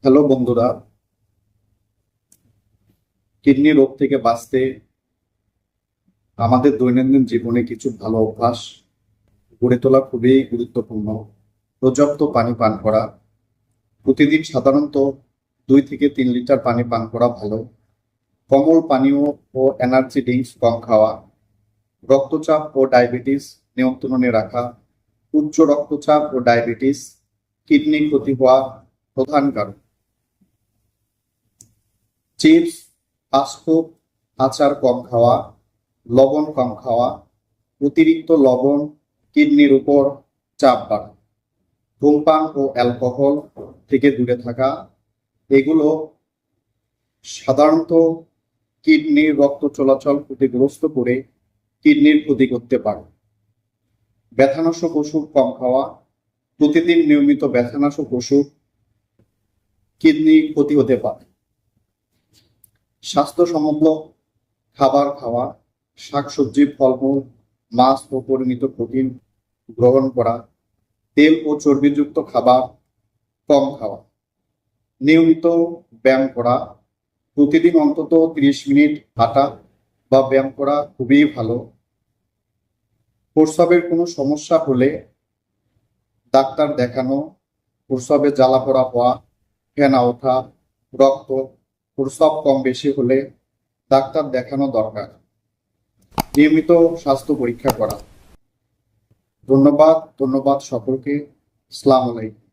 Hello বন্ধুরা, kidney রোগ থেকে বাঁচতে আমাদের দৈনন্দিন জীবনে কিছু ভালো অভ্যাস গড়ে তোলা খুবই গুরুত্বপূর্ণ। পর্যাপ্ত পানি পান করা, প্রতিদিন সাধারণত 2 থেকে 3 লিটার পানি পান করা ভালো। কোমল পানীয় ও এনার্জি ড্রিঙ্কস কম খাওয়া, রক্তচাপ ও ডায়াবেটিস নিয়ন্ত্রণে রাখা। উচ্চ রক্তচাপ ও ডায়াবেটিস কিডনি ক্ষতি হওয়া প্রধান কারণ। চিপস, ফাস্টফুড, আচার কম খাওয়া, লবণ কম খাওয়া। অতিরিক্ত লবণ কিডনির উপর চাপ বাড়ায়। ধূমপান ও অ্যালকোহল থেকে দূরে থাকা, এগুলো সাধারণত কিডনির রক্ত চলাচল ক্ষতিগ্রস্ত করে কিডনির ক্ষতি করতে পারে। ব্যথানাশক ওষুধ কম খাওয়া, প্রতিদিন নিয়মিত ব্যথানাশক ওষুধ কিডনি ক্ষতি হতে পারে। স্বাস্থ্যসম্মত খাবার খাওয়া, শাকসবজি, ফলমূল, মাছ ও পরিমিত প্রোটিন গ্রহণ করা। তেল ও চর্বিযুক্ত খাবার কম খাওয়া। নিয়মিত ব্যায়াম করা, প্রতিদিন অন্তত 30 মিনিট হাঁটা বা ব্যায়াম করা খুবই ভালো। প্রস্রাবের কোনো সমস্যা হলে ডাক্তার দেখানো। প্রস্রাবে জ্বালাপোড়া হওয়া, ফেনা ওঠা, রক্ত, প্রস্রাব কম বেশি হলে ডাক্তার দেখানো দরকার। নিয়মিত স্বাস্থ্য পরীক্ষা করা। ধন্যবাদ সকলকে। আসসালামু আলাইকুম।